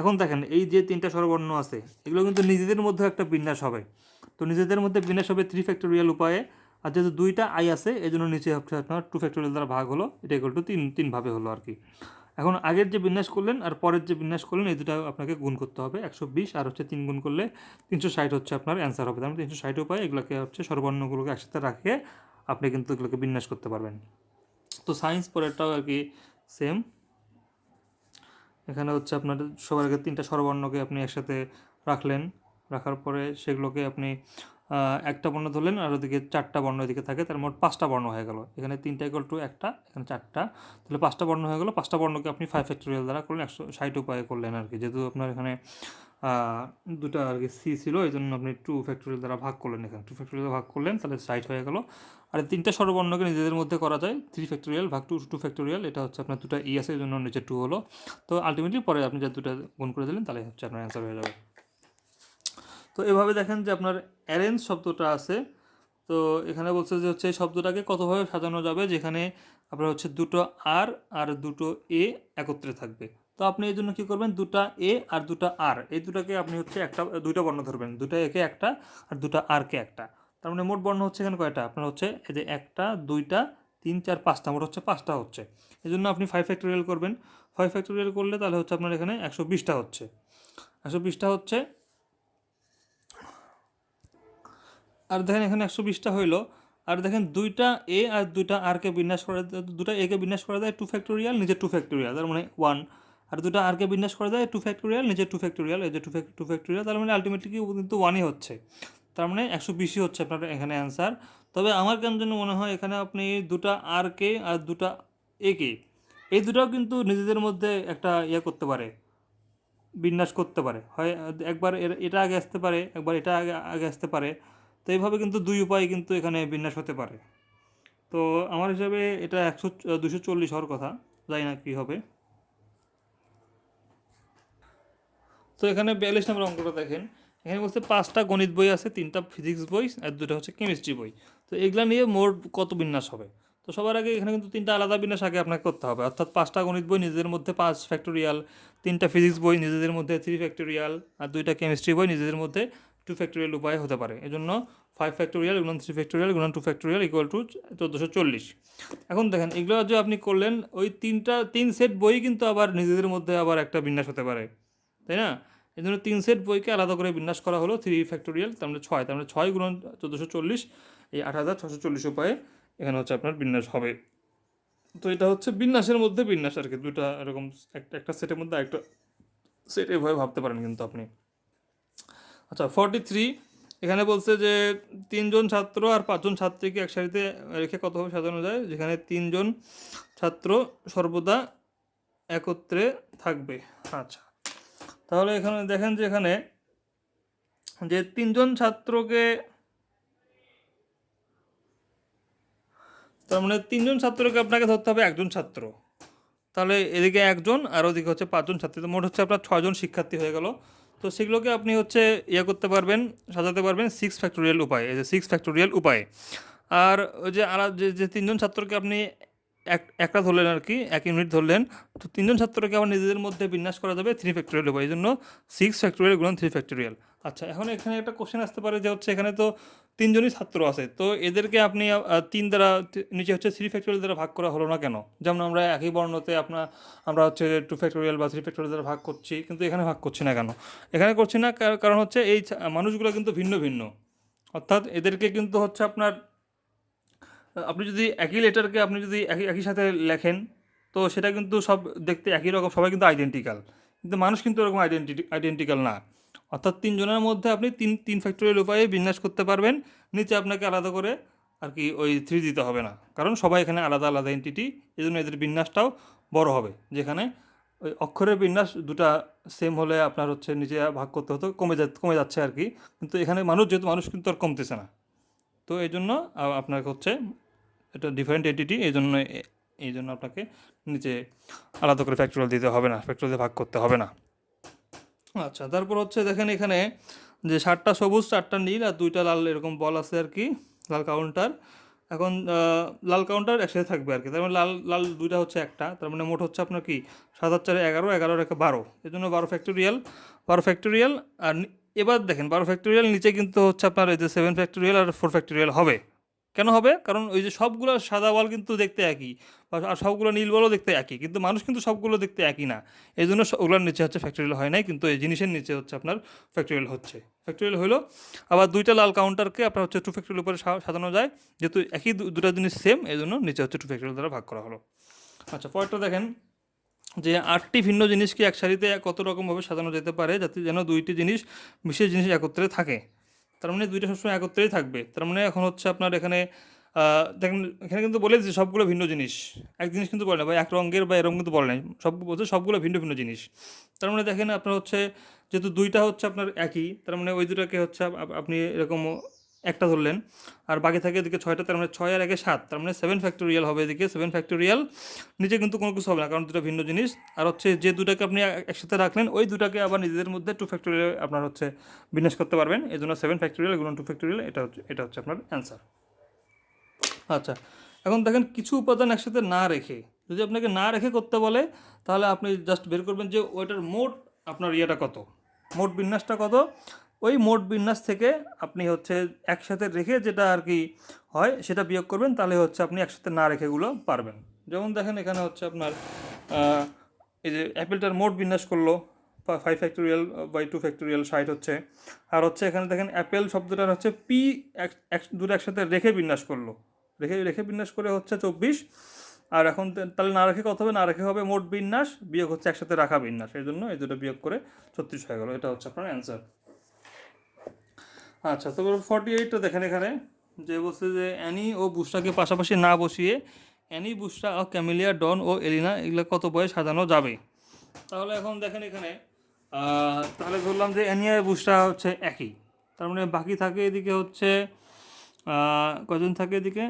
এখন দেখেন এই যে তিনটা স্বরবর্ণ আছে এগুলো কিন্তু নিজেদের মধ্যে একটা বিন্যাস হবে। তো নিজেদের মধ্যে বিন্যাস হবে 3 ফ্যাক্টোরিয়াল উপায়ে। আর যেহেতু দুইটা আই আছে এই জন্য নিচে হচ্ছে আপনার 2 ফ্যাক্টোরিয়াল দ্বারা ভাগ হলো, এটা ইকুয়াল টু তিনভাবে হলো আর কি। এখন আগের যে বিন্যাস করলেন আর পরের যে বিন্যাস করলেন এই দুটো আপনাকে গুণ করতে হবে, 120 আর হচ্ছে 3 গুণ করলে 360 হচ্ছে আপনার অ্যান্সার হবে। তার মানে 360 উপায় এগুলোকে হচ্ছে স্বরবর্ণগুলোকে একসাথে রাখে আপনি কিন্তু এগুলোকে বিন্যাস করতে পারবেন। তো সায়েন্স পরেরটাও আর কি সেম। এখানে হচ্ছে আপনার সবার আগে তিনটা স্বরবর্ণকে আপনি একসাথে রাখলেন, রাখার পরে সেগুলোকে আপনি একটা বর্ণ ধরলেন আর ওদিকে চারটা বর্ণ এদিকে থাকে, তার মোট পাঁচটা বর্ণ হয়ে গেল। এখানে তিনটা ইকুয়াল টু একটা, এখানে চারটা, তাহলে পাঁচটা বর্ণ হয়ে গেল। পাঁচটা বর্ণকে আপনি 5 ফ্যাক্টোরিয়াল দ্বারা করলেন, 160 উপায়ে করলেন আর কি। যেহেতু আপনার এখানে দুটা আর কি সি ছিল এই জন্য আপনি 2 ফ্যাক্টোরিয়াল দ্বারা ভাগ করলেন, এখানে 2 ফ্যাক্টোরিয়াল ভাগ করলেন তাহলে 60 হয়ে গেল। আর তিনটা স্বরবর্ণকে নিজেদের মধ্যে করা যায় 3 ফ্যাক্টোরিয়াল ভাগ 2 ফ্যাক্টোরিয়াল, এটা হচ্ছে আপনার দুটা ই আছে এই জন্য নিচে 2 হলো। তো আলটিমেটলি পরে আপনি যা দুটা গুণ করে দিলেন তাহলে হচ্ছে আপনার অ্যান্সার হয়ে যাবে। তো এভাবে দেখেন যে আপনার অ্যারেঞ্জ শব্দটা আছে। তো এখানে বলছে যে হচ্ছে এই শব্দটাকে কতভাবে সাজানো যাবে যেখানে আপনার হচ্ছে দুটো আর আর দুটো এ একত্রে থাকবে। তো আপনি এই জন্য কী করবেন, দুটা এ আর দুটা আর এই দুটাকে আপনি হচ্ছে দুইটা বর্ণ ধরবেন, দুটা একে একটা আর দুটা আর কে একটা। তার মানে মোট বর্ণ হচ্ছে এখানে কয়টা, আপনার হচ্ছে এই যে একটা, দুইটা, তিন, চার, পাঁচটা, মোট হচ্ছে পাঁচটা হচ্ছে। এই জন্য আপনি 5 ফ্যাক্টোরিয়াল করবেন। 5 ফ্যাক্টোরিয়াল করলে তাহলে হচ্ছে আপনার এখানে 120টা হচ্ছে, 120টা হচ্ছে। আর দেখেন এখানে 120টা হইলো। আর দেখেন দুইটা এ আর দুইটা আর কে বিন্যাস করা যায়, দুটা এ কে বিন্যাস করা যায় 2 ফ্যাক্টোরিয়াল নিজে 2 ফ্যাক্টোরিয়াল, তার মানে 1। আর দুটা আর কে বিন্যাস করা যায় 2 ফ্যাক্টোরিয়াল নিজে 2 ফ্যাক্টোরিয়াল, এই যে 2 ফ্যাক্টোরিয়াল, তার মানে আলটিমেটলি কি কিন্তু 1ই হচ্ছে। তার মানে 120ই হচ্ছে আপনার এখানে অ্যান্সার। তবে আমার কেন জন্য মনে হয় এখানে আপনি দুটা আর কে আর দুটা এ কে এই দুটাও কিন্তু নিজেদের মধ্যে একটা ইয়ে করতে পারে, বিন্যাস করতে পারে। হয় একবার এটা আগে আসতে পারে, একবার এটা আগে আগে আসতে পারে। তো এইভাবে কিন্তু দুই উপায় কিন্তু এখানে বিন্যাস হতে পারে। তো আমার হিসাবে এটা 240 হওয়ার কথা, জানি না কী হবে। তো এখানে 42 নম্বর অঙ্কটা দেখেন, এখানে বলছে 5টা গণিত বই আছে, 3টা ফিজিক্স বই আর 2টা হচ্ছে কেমিস্ট্রি বই। তো এগুলা নিয়ে মোট কত বিন্যাস হবে। তো সবার আগে এখানে কিন্তু 3টা আলাদা বিন্যাস আগে আপনাকে করতে হবে, অর্থাৎ 5টা গণিত বই নিজেদের মধ্যে 5 ফ্যাক্টোরিয়াল, 3টা ফিজিক্স বই নিজেদের মধ্যে 3 ফ্যাক্টোরিয়াল আর 2টা কেমিস্ট্রি বই নিজেদের মধ্যে 2 ফ্যাক্টোরিয়াল উপায়ে হতে পারে। এজন্য 5 ফ্যাক্টোরিয়াল গুণন 3 ফ্যাক্টোরিয়াল গুণন 2 ফ্যাক্টোরিয়াল ইকুয়াল টু 1440। এখন দেখেন এগুলো যে আপনি করলেন ওই তিন সেট বই কিন্তু আবার নিজেদের মধ্যে আবার একটা বিন্যাস হতে পারে, তাই না? এই জন্য 3 সেট বইকে আলাদা করে বিন্যাস করা হলো 3 ফ্যাক্টোরিয়াল, তার মানে 6, তার মানে 6 গুণন 1440, এই 8640 উপায়ে এখানে হচ্ছে আপনার বিন্যাস হবে। তো এটা হচ্ছে বিন্যাসের মধ্যে বিন্যাস আর কি, দুটা এরকম একটা সেটের মধ্যে একটা সেট এভাবে ভাবতে পারেন কিন্তু আপনি। আচ্ছা 43, এখানে বলছে যে 3জন ছাত্র আর 5জন ছাত্রীকে এক সারিতে রেখে কতভাবে সাজানো যায় যেখানে 3জন ছাত্র সর্বদা একত্রে থাকবে। আচ্ছা তাহলে এখানে দেখেন যে এখানে যে 3জন ছাত্রকে, তার মানে 3জন ছাত্রকে আপনাকে ধরতে হবে একজন ছাত্র, তাহলে এদিকে একজন আর ওদিকে হচ্ছে 5জন ছাত্রী, তো মোট হচ্ছে আপনার 6জন শিক্ষার্থী হয়ে গেল। তো সেগুলোকে আপনি হচ্ছে ইয়ে করতে পারবেন, সাজাতে পারবেন 6 ফ্যাক্টোরিয়াল উপায়ে, এই যে 6 ফ্যাক্টোরিয়াল উপায়ে। আর ওই যে যে 3জন ছাত্রকে আপনি একটা ধরলেন আর কি, এক ইউনিট ধরলেন, তো 3জন ছাত্রকে আবার নিজেদের মধ্যে বিন্যাস করা যাবে 3 ফ্যাক্টোরিয়াল উপায়, এই জন্য 6 ফ্যাক্টোরিয়াল গুণন 3 ফ্যাক্টোরিয়াল। আচ্ছা এখন এখানে একটা কোশ্চেন আসতে পারে যে হচ্ছে এখানে তো 3জনই ছাত্র আছে, তো এদেরকে আপনি 3 দ্বারা নিচে হচ্ছে 3 ফ্যাক্টোরিয়াল দ্বারা ভাগ করা হলো না কেন? যেমন আমরা একই বর্ণতে আমরা হচ্ছে 2 ফ্যাক্টোরিয়াল বা 3 ফ্যাক্টোরিয়াল দ্বারা ভাগ করছি, কিন্তু এখানে ভাগ করছি না কেন? এখানে করছি না কারণ হচ্ছে এই মানুষগুলো কিন্তু ভিন্ন ভিন্ন, অর্থাৎ এদেরকে কিন্তু হচ্ছে আপনার আপনি যদি একই লেটারকে আপনি যদি একই একই সাথে লেখেন তো সেটা কিন্তু সব দেখতে একই রকম, সবাই কিন্তু আইডেন্টিক্যাল, কিন্তু মানুষ কিন্তু এরকম আইডেন্টিক্যাল না। অর্থাৎ 3জনের মধ্যে আপনি তিন ফ্যাক্টোরিয়াল উপায়ে বিন্যাস করতে পারবেন, নিচে আপনাকে আলাদা করে আর কি ওই 3 দিতে হবে না, কারণ সবাই এখানে আলাদা আলাদা এন্টিটি, এই জন্য এদের বিন্যাসটাও বড় হবে। যেখানে ওই অক্ষরের বিন্যাস দুটা সেম হলে আপনার হচ্ছে নিজে ভাগ করতে হতো, কমে যাচ্ছে আর কি। কিন্তু এখানে মানুষ, যেহেতু মানুষ কিন্তু আর কমতেছে না, তো এই জন্য আপনাকে হচ্ছে এটা ডিফারেন্ট এন্টিটি, এই জন্য আপনাকে নিচে আলাদা করে ফ্যাক্টরিয়াল দিতে হবে না, ফ্যাক্টরিয়াল ভাগ করতে হবে না। আচ্ছা, তারপর হচ্ছে দেখেন এখানে যে 7টা সবুজ 4টা নীল আর 2টা লাল এরকম বল আছে আর কি, লাল কাউন্টার। এখন লাল কাউন্টার একসাথে থাকবে আর কি, তার মানে লাল লাল 2টা হচ্ছে একটা, তার মানে মোট হচ্ছে আপনার কি 7 আর 4 11, 11 আর 12, এই জন্য 12 ফ্যাক্টোরিয়াল, 12 ফ্যাক্টোরিয়াল। আর এবার দেখেন 12 ফ্যাক্টোরিয়াল নিচে কিন্তু হচ্ছে আপনার এই যে 7 ফ্যাক্টোরিয়াল আর 4 ফ্যাক্টোরিয়াল হবে। কেন হবে? কারণ ওই যে সবগুলো সাদা বল কিন্তু দেখতে একই, আর সবগুলো নীল বলও দেখতে একই, কিন্তু মানুষ কিন্তু সবগুলো দেখতে একই না। এই জন্য ওগুলোর নিচে হচ্ছে ফ্যাক্টরিয়াল হয় নাই, কিন্তু এই জিনিসের নিচে হচ্ছে আপনার ফ্যাক্টরিয়াল হচ্ছে। ফ্যাক্টরিয়াল হলো। আবার 2টা লাল কাউন্টারকে আপনার হচ্ছে 2 ফ্যাক্টরিয়াল উপরে সাজানো যায়, যেহেতু একই দুটা জিনিস সেম, এই জন্য নিচে হচ্ছে 2 ফ্যাক্টরিয়াল দ্বারা ভাগ করা হলো। আচ্ছা, পরেরটা দেখেন যে 8টি ভিন্ন জিনিসকে এক সারিতে কত রকমভাবে সাজানো যেতে পারে যাতে যেন 2টি জিনিস, বিশেষ জিনিস একত্রে থাকে। তার মানে 2টা সবসময় একত্রেই থাকবে। তার মানে এখন হচ্ছে আপনার এখানে দেখেন এখানে কিন্তু বলে যে সবগুলো ভিন্ন জিনিস, এক জিনিস কিন্তু বলে না, বা এক রঙের বা এরকম কিন্তু বলে নাই, সব বলছে সবগুলো ভিন্ন ভিন্ন জিনিস। তার মানে দেখেন আপনার হচ্ছে যেহেতু 2টা হচ্ছে আপনার একই, তার মানে ওই দুটাকে হচ্ছে আপনি এরকম একটা ধরলেন, আর বাকি থাকে এদিকে 6টা, তার মানে 6 আর 1 7, তার মানে 7 ফ্যাক্টোরিয়াল হবে এদিকে, 7 ফ্যাক্টোরিয়াল। নিচে কিন্তু কোনো কিছু হবে না, কারণ দুটো ভিন্ন জিনিস। আর হচ্ছে যে দুটাকে আপনি একসাথে রাখলেন, ওই দুটাকে আবার নিজেদের মধ্যে 2 ফ্যাক্টোরিয়াল আপনার হচ্ছে বিন্যাস করতে পারবেন, এই জন্য 7 ফ্যাক্টোরিয়াল গুণন 2 ফ্যাক্টোরিয়াল, এটা হচ্ছে আপনার অ্যান্সার। আচ্ছা, এখন দেখেন কিছু উপাদান একসাথে না রেখে, যদি আপনাকে না রেখে করতে বলে, তাহলে আপনি জাস্ট বের করবেন যে ওইটার মোট আপনার ইয়েটা কত, মোট বিন্যাসটা কত। ওই মোট বিন্যাস থেকে আপনি হচ্ছে একসাথে রেখে যেটা আর কি হয় সেটা বিয়োগ করবেন, তাহলে হচ্ছে আপনি একসাথে না রেখেগুলো পারবেন। যেমন দেখেন এখানে হচ্ছে আপনার এই যে অ্যাপেলটার মোট বিন্যাস করলো 5 ফ্যাক্টোরিয়াল বাই 2 ফ্যাক্টোরিয়াল 60 হচ্ছে। আর হচ্ছে এখানে দেখেন অ্যাপেল শব্দটার হচ্ছে পি দুটো একসাথে রেখে বিন্যাস করলো, রেখে রেখে বিন্যাস করে হচ্ছে 24। আর এখন তাহলে না রেখে কত হবে? না রেখে হবে মোট বিন্যাস বিয়োগ হচ্ছে একসাথে রাখা বিন্যাস, এই জন্য এই দুটো বিয়োগ করে 36 হয়ে গেল। এটা হচ্ছে আপনার অ্যান্সার। আচ্ছা, তারপর 48টা দেখেন এখানে যে বলছে যে অ্যানি ও বুশরাকে পাশাপাশি না বসিয়ে অ্যানি, বুশরা ও ক্যামিলিয়া, ডন ও এলিনা এগুলো কত বয়ে সাজানো যাবে? তাহলে এখন দেখেন এখানে তাহলে ধরলাম যে অ্যানি আর বুশরা হচ্ছে একই, তার মানে বাকি থাকে এদিকে হচ্ছে কজন থাকে এদিকে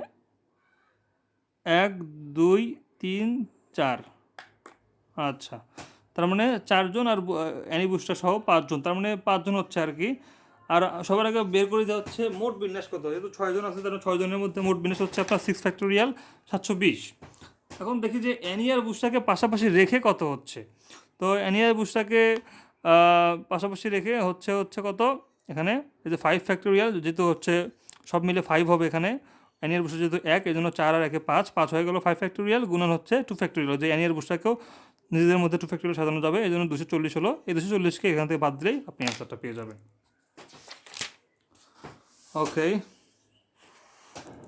1 2 3 4। আচ্ছা, তার মানে 4জন, আর অ্যানি বুস্টার সহ 5জন, তার মানে 5জন হচ্ছে আর কি। আর সবার আগে বের করে দেওয়া হচ্ছে মোট বিন্যাস কত, যেহেতু 6জন আছে, তার 6জনের মধ্যে মোট বিন্যাস হচ্ছে আপনার 6 ফ্যাক্টোরিয়াল 720। এখন দেখি যে অ্যানি আর বুস্টাকে পাশাপাশি রেখে কত হচ্ছে। তো অ্যানি আর বুস্টাকে পাশাপাশি রেখে হচ্ছে হচ্ছে কত এখানে, এই যে 5 ফ্যাক্টোরিয়াল, যেহেতু হচ্ছে সব মিলে 5 হবে এখানে। অ্যানিয়ার বুস্টার যেহেতু 1, এই জন্য 4 আর 1 5, 5 হয়ে গেল 5 ফ্যাক্টোরিয়াল, গুণন হচ্ছে 2 ফ্যাক্টোরিয়াল, যে অ্যানিয়ার বুস্টারকেও নিজেদের মধ্যে 2 ফ্যাক্টোরিয়াল সাজানো যাবে, এই জন্য 240 হলো। এই 240কে এখান থেকে বাদ দিলেই আপনি অ্যান্সারটা পেয়ে যাবেন। ওকে,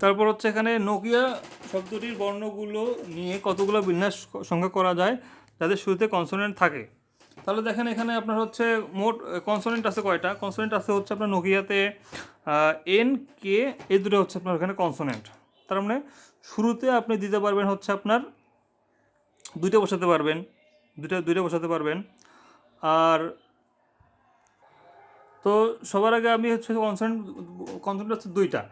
তারপর হচ্ছে এখানে নোকিয়া শব্দটির বর্ণগুলো নিয়ে কতগুলো বিন্যাস সংখ্যা করা যায় যাদের শুরুতে কনসোনেন্ট থাকে। তাহলে দেখেন এখানে আপনার হচ্ছে মোট কনসোনেন্ট আছে কয়টা? কনসোনেন্ট আছে হচ্ছে আপনার নোকিয়াতে এন, কে, এই দুটো হচ্ছে আপনার এখানে কনসোনেন্ট। তার মানে শুরুতে আপনি দিতে পারবেন হচ্ছে আপনার দুইটা বসাতে পারবেন, দুইটা বসাতে পারবেন। আর তো সবার আগে আমি হচ্ছে কনসোনেন্ট হচ্ছে 2টা।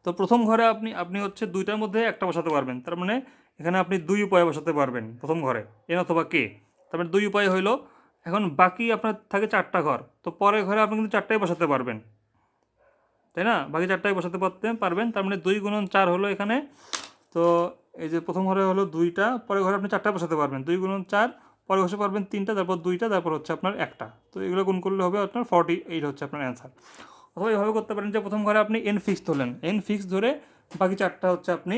তো প্রথম ঘরে আপনি আপনি হচ্ছে 2টার মধ্যে একটা বসাতে পারবেন, তার মানে এখানে আপনি 2 উপায়ে বসাতে পারবেন প্রথম ঘরে, এন অথবা কে। তার মানে 2 উপায় হইলো। এখন বাকি আপনার থাকে 4টা ঘর, তো পরের ঘরে আপনি কিন্তু 4টাই বসাতে পারবেন, তাই না? বাকি 4টাই বসাতে পারবেন, তার মানে 2 গুণন 4 হলো এখানে। তো এই যে প্রথম ঘরে হলো 2টা, পরের ঘরে আপনি 4টা বসাতে পারবেন, 2 গুণন 4, পরে বসে পারবেন 3টা, তারপর 2টা, তারপর হচ্ছে আপনার একটা। তো এগুলো গুণ করলে হবে আপনার 48 হচ্ছে আপনার অ্যান্সার। অথবা এইভাবে করতে পারেন যে প্রথম ঘরে আপনি এন ফিক্স ধরলেন, এন ফিক্স ধরে বাকি 4টা হচ্ছে আপনি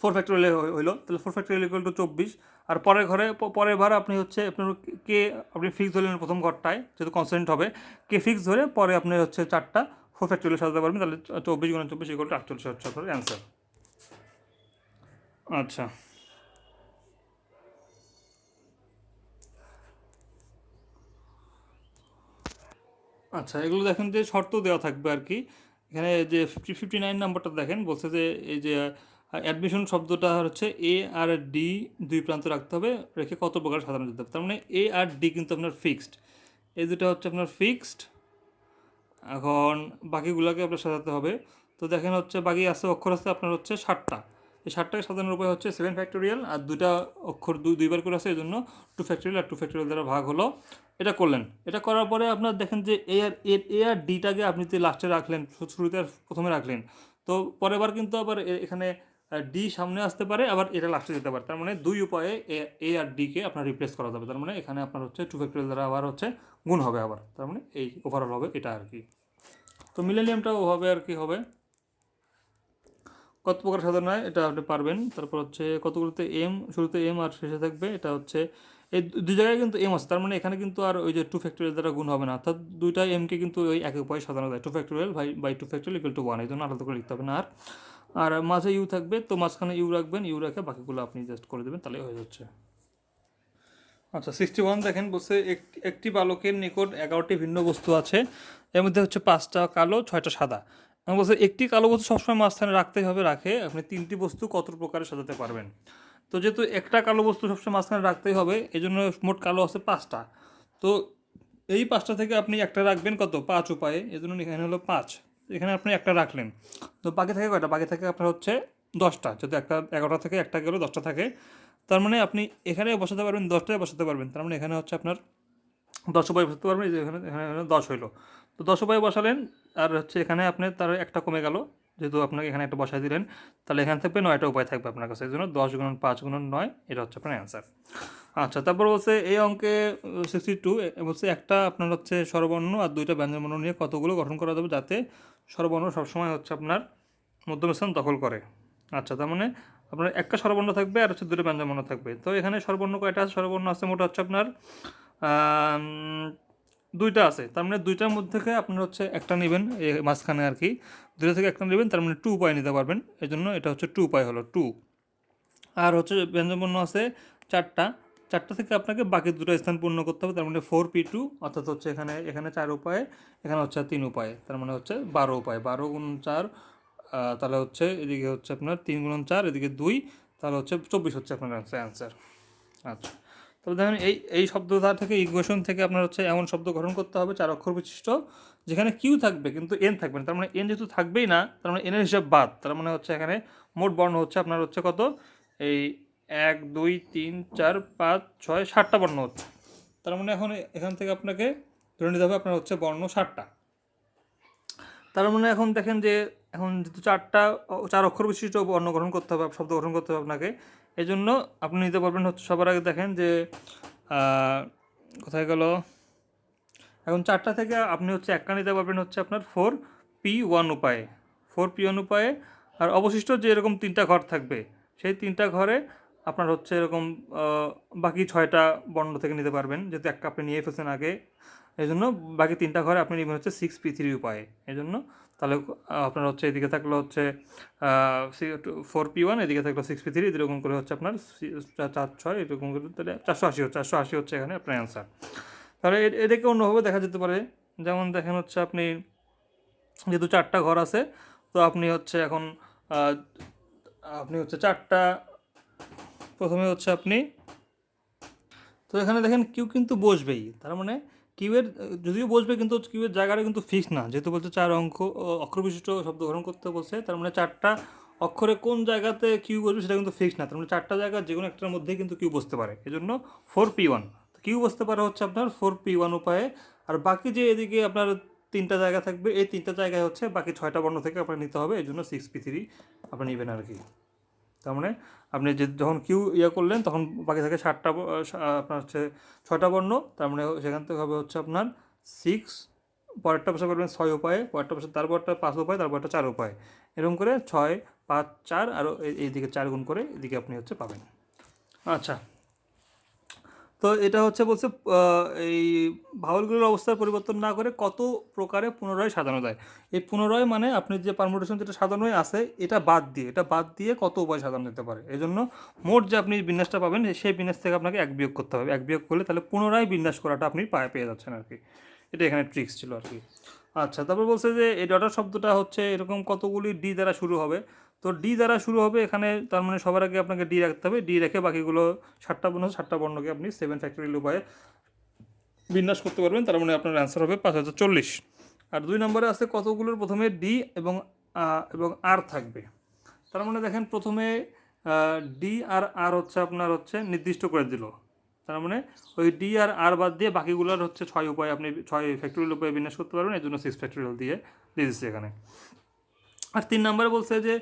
4 ফ্যাক্টোরিয়াল হইলো, তাহলে 4 ফ্যাক্টোরিয়াল ইকুয়াল টু 24। আর পরের ঘরে পরের বার আপনি হচ্ছে আপনার কে আপনি ফিক্স ধরলেন প্রথম ঘরটায়, যেহেতু কনস্ট্যান্ট হবে, কে ফিক্স ধরে পরে আপনি হচ্ছে 4টা 4 ফ্যাক্টোরিয়াল সাজাতে পারবেন, তাহলে 24 গুণ 24 ইকুয়াল টু 48 হচ্ছে আপনার অ্যান্সার। আচ্ছা, আচ্ছা, এগুলো দেখেন যে শর্ত দেওয়া থাকবে আর কি। এখানে যে 59 নাম্বারটা দেখেন বলছে যে এই যে অ্যাডমিশন শব্দটা হচ্ছে এ আর ডি দুই প্রান্ত রাখতে হবে, রেখে কত প্রকার সাজানো যেতে হবে। তার মানে এ আর ডি কিন্তু আপনার ফিক্সড, এই দুটো হচ্ছে আপনার ফিক্সড। এখন বাকিগুলোকে আপনার সাজাতে হবে। তো দেখেন হচ্ছে বাকি আছে অক্ষর আছে আপনার হচ্ছে 60টা। এই 60টাকে সাজানোর উপায় হচ্ছে 7 ফ্যাক্টোরিয়াল, আর দুইটা অক্ষর দুইবার করে আছে, এই জন্য 2 ফ্যাক্টোরিয়াল আর 2 ফ্যাক্টোরিয়াল দ্বারা ভাগ হলো। এটা করলেন, এটা করার পরে আপনার দেখেন যে এ আর ডিটাকে আপনি যে লাস্টে রাখলেন, শুরুতে আর প্রথমে রাখলেন, তো পরের বার কিন্তু আবার এখানে ডি সামনে আসতে পারে, আবার এটা লাস্টে যেতে পারে। তার মানে দুই উপায়ে এ আর ডিকে আপনার রিপ্লেস করা যাবে। তার মানে এখানে আপনার হচ্ছে 2 ফ্যাক্টোরিয়াল দ্বারা আবার হচ্ছে গুণ হবে আবার, তার মানে এই ওভারঅল হবে এটা আর কি। তো মিলেনিয়ামটাও হবে আর কি হবে কত প্রকার সাজানো হয় এটা আপনি পারবেন। তারপর হচ্ছে কতগুলোতে এম, শুরুতে এম আর শেষে থাকবে, এটা হচ্ছে এই দুই জায়গায় কিন্তু এম আছে, তার মানে এখানে কিন্তু আর ওই যে 2 ফ্যাক্টোরিয়াল দ্বারা গুণ হবে না, অর্থাৎ দুইটা এমকে কিন্তু ওই এক উপায়ে সাজানো যায়, 2 factorial by 2 factorial equal to 1, এই জন্য আলাদা করে লিখতে হবে না। আর আর মাঝে ইউ থাকবে, তো মাঝখানে ইউ রাখবেন, ইউ রেখে বাকিগুলো আপনি জাস্ট করে দেবেন, তাহলে হয়ে যাচ্ছে। আচ্ছা 61 দেখেন বলছে একটি বালকের নিকট 11টি ভিন্ন বস্তু আছে, এর মধ্যে হচ্ছে 5টা কালো 6টা সাদা। এবং বলছে একটি কালো বস্তু সবসময় মাঝখানে রাখতেই হবে, রাখে আপনি 3টি বস্তু কত প্রকারে সাজাতে পারবেন। তো যেহেতু একটা কালো বস্তু সবসময় মাঝখানে রাখতেই হবে, এই জন্য মোট কালো আছে 5টা। তো এই 5টা থেকে আপনি একটা রাখবেন কত 5 উপায়ে, এই জন্য এখানে হলো 5, এখানে আপনি একটা রাখলেন। তো বাকি থাকে কয়টা, বাকি থাকে আপনার হচ্ছে 10টা, যদি একটা 11টা থেকে একটা গেলো 10টা থাকে, তার মানে আপনি এখানে বসাতে পারবেন, 10টায় বসাতে পারবেন, তার মানে এখানে হচ্ছে আপনার 10 উপায় বসাতে পারবেন। এই যে এখানে এখানে 10 হইলো, তো 10 উপায় বসালেন, আর হচ্ছে এখানে আপনি তার একটা কমে গেল, যেহেতু আপনাকে এখানে একটা বসাই দিলেন, তাহলে এখানে থাকবে 9টা উপায় থাকবে আপনার কাছে, এই জন্য 10 গুণন 5 গুণন 9, এটা হচ্ছে আপনার অ্যান্সার। আচ্ছা তারপর বলছে এই অঙ্কে 62 বলছে একটা আপনার হচ্ছে স্বরবর্ণ আর দুইটা ব্যঞ্জনবর্ণ নিয়ে কতগুলো গঠন করা যাবে যাতে স্বরবর্ণ সবসময় হচ্ছে আপনার মধ্যস্থান দখল করে। আচ্ছা তার মানে আপনার একটা স্বরবর্ণ থাকবে আর হচ্ছে দুটো ব্যঞ্জনবর্ণ থাকবে। তো এখানে স্বরবর্ণ কয়টা আছে, স্বরবর্ণ আছে মোট হচ্ছে আপনার আম, দুইটা আছে, তার মানে দুইটার মধ্যে থেকে আপনার হচ্ছে একটা নেবেন মাঝখানে আর কি, দুইটা থেকে একটা নেবেন, তার মানে 2 উপায় নিতে পারবেন, এই জন্য এটা হচ্ছে 2 উপায় হলো 2। আর হচ্ছে ব্যঞ্জনবর্ণ আছে 4টা, 4টা থেকে আপনাকে বাকি দুটো স্থান পূর্ণ করতে হবে, তার মানে 4p2, অর্থাৎ হচ্ছে এখানে এখানে 4 উপায়ে, এখানে হচ্ছে 3 উপায়ে, তার মানে হচ্ছে 12 উপায়, 12 গুণ 4, তাহলে হচ্ছে এদিকে হচ্ছে আপনার 3 গুণ 4, এদিকে 2, তাহলে হচ্ছে 24 হচ্ছে আপনার অ্যান্সার। আচ্ছা তবে দেখেন এই শব্দধার থেকে ইকুয়েশন থেকে আপনার হচ্ছে এমন শব্দ গঠন করতে হবে 4 অক্ষর বিশিষ্ট, যেখানে কিউ থাকবে কিন্তু এন থাকবে না, তার মানে এন যেহেতু থাকবেই না, তার মানে এনের হিসাব বাদ, তার মানে হচ্ছে এখানে মোট বর্ণ হচ্ছে আপনার হচ্ছে কত, এই 1 2 3 4 5 6 7টা বর্ণ হচ্ছে, তার মানে এখন এখান থেকে আপনাকে ধরে নিতে হবে আপনার হচ্ছে বর্ণ 7টা। তার মানে এখন দেখেন যে এখন যেহেতু 4 অক্ষর বিশিষ্ট বর্ণ গঠন করতে হবে, শব্দ গঠন করতে হবে আপনাকে, এই জন্য আপনি নিতে পারবেন হচ্ছে সবার আগে দেখেন যে কোথায় গেল, এখন 4টা থেকে আপনি হচ্ছে একটা নিতে পারবেন হচ্ছে আপনার 4p1 উপায়ে, 4p1 উপায়ে। আর অবশিষ্ট যে এরকম 3টা ঘর থাকবে, সেই 3টা ঘরে আপনার হচ্ছে এরকম বাকি 6টা বর্ণ থেকে নিতে পারবেন, যেহেতু একটা আপনি নিয়ে ফেলছেন আগে, এই জন্য বাকি 3টা ঘরে আপনি নেবেন হচ্ছে 6p3 উপায়ে, এই জন্য তাহলে আপনার হচ্ছে এদিকে থাকলো হচ্ছে 4p1, এদিকে থাকলো 6p3, এরকম করে হচ্ছে আপনার 4 6 এরকম করে, তাহলে 480 হচ্ছে, 480 হচ্ছে এখানে আপনার অ্যান্সার। তাহলে এটাকে অন্যভাবে দেখা যেতে পারে, যেমন দেখেন হচ্ছে আপনি যেহেতু 4টা ঘর আছে, তো আপনি হচ্ছে এখন আহ, আপনি হচ্ছে 4টা, প্রথমে হচ্ছে আপনি, তো এখানে দেখেন কিউ কিন্তু বসবেই, তার মানে কিউয়ের যদিও বসবে কিন্তু কিউয়ের জায়গাটা কিন্তু ফিক্স না, যেহেতু বলছে 4 অক্ষর বিশিষ্ট শব্দ গ্রহণ করতে বলছে, তার মানে 4টা অক্ষরে কোন জায়গাতে কিউ বসবে সেটা কিন্তু ফিক্স না, তার মানে 4টা জায়গা যে কোনো একটার মধ্যেই কিন্তু কিউ বসতে পারে, এই জন্য 4p1 কিউ বসতে পারে হচ্ছে আপনার 4p1 উপায়ে। আর বাকি যে এদিকে আপনার 3টা জায়গা থাকবে, এই 3টা জায়গায় হচ্ছে বাকি 6টা বর্ণ থেকে আপনার নিতে হবে, এই জন্য 6p3 আপনি নেবেন আর কি। তার মানে আপনি যে যখন কিউ করলেন তখন বাকি থাকে 7টা, আপনার হচ্ছে 6টা বর্ণ, তার মানে সেখান থেকে হবে হচ্ছে আপনার 6, পরেরটা বসে করবেন 6 উপায়ে, পরেরটা বসে তারপরটা 5 উপায়, তারপরটা 4 উপায়, এরকম করে 6 5 4 আর এইদিকে 4 গুণ করে এদিকে আপনি হচ্ছে পাবেন। আচ্ছা তো এটা হচ্ছে বলছে এই ভাওয়ালগুলোর অবস্থার পরিবর্তন না করে কত প্রকারে পুনরায় সাজানো যায়। এই পুনরায় মানে আপনি যে পারমুটেশন যেটা সাজানোই আছে এটা বাদ দিয়ে কত উপায় সাজানো যেতে পারে, এই জন্য মোট যে আপনি বিন্যাসটা পাবেন সেই বিন্যাস থেকে আপনাকে এক বিয়োগ করতে হবে, এক বিয়োগ করলে তাহলে পুনরায় বিন্যাস করাটা আপনি পেয়ে যাচ্ছেন আর কি, এটা এখানে ট্রিক্স ছিল আর কি। আচ্ছা, তারপর বলছে যে এই ডটার শব্দটা হচ্ছে এরকম কতগুলি ডি দ্বারা শুরু হবে। তো ডি দ্বারা শুরু হবে এখানে, তার মানে সবার আগে আপনাকে ডি রাখতে হবে। ডি রেখে বাকিগুলো 7টা বর্ণ, 7টা বর্ণকে আপনি 7 ফ্যাক্টরিয়াল উপায়ে বিন্যাস করতে পারবেন। তার মানে আপনার অ্যান্সার হবে 5040। আর 2 নম্বরে আছে কতগুলোর প্রথমে ডি এবং আর থাকবে। তার মানে দেখেন প্রথমে ডি আর আর হচ্ছে আপনার হচ্ছে নির্দিষ্ট করে দিল। তার মানে ওই ডি আর আর বাদ দিয়ে বাকিগুলোর হচ্ছে 6 উপায়ে আপনি 6 ফ্যাক্টরিয়াল উপায়ে বিন্যাস করতে পারবেন। এই জন্য 6 ফ্যাক্টরিয়াল দিয়ে দিয়েছে এখানে। আর 3 নম্বরে বলছে যে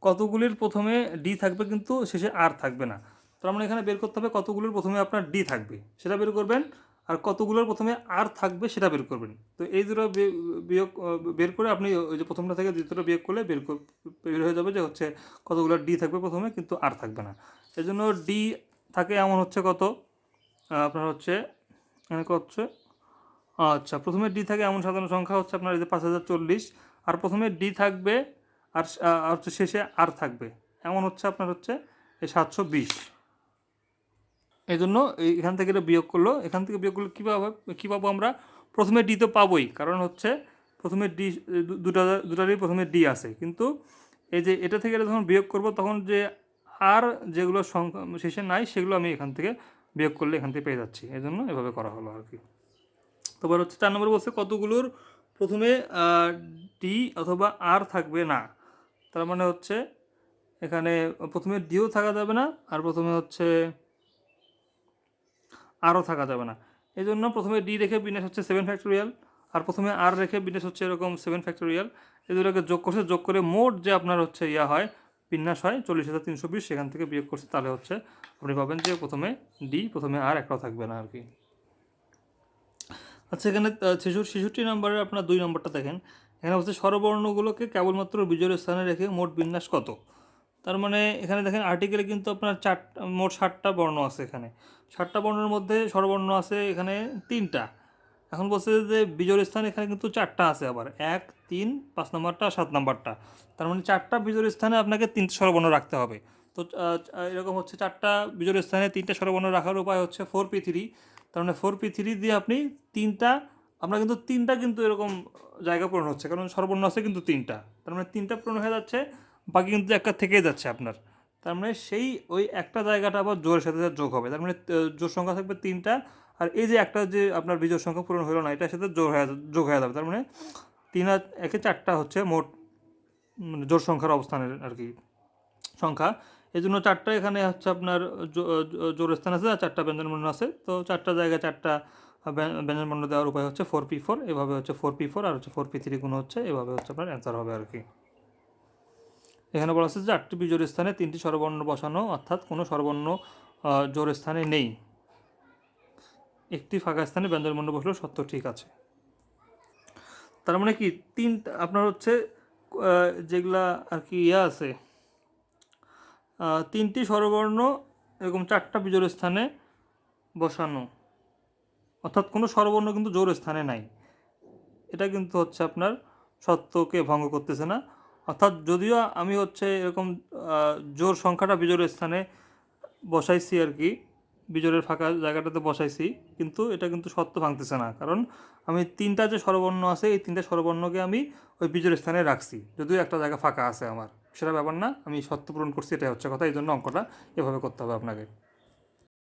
কতগুলির প্রথমে ডি থাকবে কিন্তু শেষে আর থাকবে না। তার মানে এখানে বের করতে হবে কতগুলোর প্রথমে আপনার ডি থাকবে সেটা বের করবেন, আর কতগুলোর প্রথমে আর থাকবে সেটা বের করবেন। তো এই দুটো বিয়োগ বের করে আপনি ওই যে প্রথমটা থেকে দ্বিতীয়টা বিয়োগ করলে বের হয়ে যাবে যে হচ্ছে কতগুলো ডি থাকবে প্রথমে কিন্তু আর থাকবে না। এই জন্য ডি থাকে এমন হচ্ছে কত আপনার হচ্ছে এখানে কত হচ্ছে, আচ্ছা প্রথমে ডি থাকে এমন সাধারণ সংখ্যা হচ্ছে আপনার এই যে 5040। আর প্রথমে ডি থাকবে আর হচ্ছে শেষে আর থাকবে এমন হচ্ছে আপনার হচ্ছে এই 720। এই জন্য এখান থেকে এটা বিয়োগ করলো, এখান থেকে বিয়োগ করলে কী পাবো আমরা, প্রথমে ডি তো পাবোই, কারণ হচ্ছে প্রথমে ডি দুটারই প্রথমে ডি আছে, কিন্তু এই যে এটা থেকে এটা যখন বিয়োগ করব তখন যে আর যেগুলো সংখ্যা শেষে নাই সেগুলো আমি এখান থেকে বিয়োগ করলে এখান থেকে পেয়ে যাচ্ছি। এই জন্য এভাবে করা হলো আর কি। তারপর হচ্ছে 4 নম্বর বলছে কতগুলোর প্রথমে ডি অথবা আর থাকবে না। তার মানে হচ্ছে এখানে প্রথমে ডিও থাকা যাবে না, আর প্রথমে হচ্ছে আরও থাকা যাবে না। এই জন্য প্রথমে ডি রেখে বিন্যাস হচ্ছে 7 ফ্যাক্টোরিয়াল, আর প্রথমে আর রেখে বিন্যাস হচ্ছে এরকম 7 ফ্যাক্টোরিয়াল। এই দুটোকে যোগ করে মোট যে আপনার হচ্ছে হয় বিন্যাস হয় 40,320, সেখান থেকে বিয়োগ করছে, তাহলে হচ্ছে আপনি পাবেন যে প্রথমে ডি প্রথমে আর একটাও থাকবে না আর কি। আচ্ছা, এখানে 66 নম্বরের আপনার 2 নম্বরটা দেখেন। এখানে হচ্ছে স্বরবর্ণগুলোকে কেবলমাত্র বিজোড় স্থানে রেখে মোট বিন্যাস কত। তার মানে এখানে দেখেন আর্টিকেলে কিন্তু আপনার মোট 7টা বর্ণ আছে। এখানে 7টা বর্ণের মধ্যে স্বরবর্ণ আছে এখানে 3টা। এখন বলছে যে বিজোড় স্থান এখানে কিন্তু 4টা আছে, আবার 1, 3, 5 নম্বরটা, 7 নম্বরটা। তার মানে 4টা বিজোড় স্থানে আপনাকে 3টে স্বরবর্ণ রাখতে হবে। তো এরকম হচ্ছে 4টা বিজোড় স্থানে 3টে স্বরবর্ণ রাখার উপায় হচ্ছে 4p3। তার মানে 4p3 দিয়ে আপনি 3টা, আমরা কিন্তু 3টা কিন্তু এরকম জায়গা পূরণ হচ্ছে, কারণ স্বরবর্ণ আছে কিন্তু 3টা। তার মানে 3টা পূরণ হয়ে যাচ্ছে, বাকি কিন্তু একটা থেকেই যাচ্ছে আপনার। তার মানে সেই ওই একটা জায়গাটা আবার জোরের সাথে যোগ হবে। তার মানে জোর সংখ্যা থাকবে 3টা, আর এই যে একটা যে আপনার বিজোড় সংখ্যা পূরণ হলো না, এটার সাথে যোগ হয়ে যাবে। তার মানে 3 আর 1 4টা হচ্ছে মোট মানে জোর সংখ্যার অবস্থানের আর কি সংখ্যা। এই জন্য 4টা এখানে হচ্ছে আপনার জোর স্থান আছে, আর 4টা ব্যঞ্জনবর্ণ আছে। তো 4টা জায়গায় 4টা ব্যঞ্জনবর্ণ দেওয়ার উপায় হচ্ছে 4p4। এভাবে হচ্ছে 4p4 আর হচ্ছে 4p3 গুণ হচ্ছে, এভাবে হচ্ছে আপনার অ্যান্সার হবে আর কি। এখানে বলা আছে যে 8টি বিজোড় স্থানে 3টি স্বরবর্ণ বসানো, অর্থাৎ কোনো স্বরবর্ণ জোর স্থানে নেই, একটি ফাঁকা স্থানে ব্যঞ্জনবর্ণ বসলেও সত্য ঠিক আছে। তার মানে কি আপনার হচ্ছে যেগুলা আর কি আছে 3টি স্বরবর্ণ এরকম 4টা বিজোড় স্থানে বসানো, অর্থাৎ কোনো স্বরবর্ণ কিন্তু জোর স্থানে নাই, এটা কিন্তু হচ্ছে আপনার সত্যকে ভঙ্গ করতেছে না। অর্থাৎ যদিও আমি হচ্ছে এরকম জোর সংখ্যাটা বিজোড় স্থানে বসাইছি আর কি, বিজোড়ের ফাঁকা জায়গাটাতে বসাইছি, কিন্তু এটা কিন্তু সত্য ভাঙতেছে না, কারণ আমি 3টা যে স্বরবর্ণ আছে এই 3টা স্বরবর্ণকে আমি ওই বিজোড় স্থানে রাখছি, যদিও একটা জায়গা ফাঁকা আছে আমার, সেটা ব্যাপার না, আমি সত্য পূরণ করছি, এটাই হচ্ছে কথা। এই জন্য অঙ্কটা এভাবে করতে হবে আপনাকে।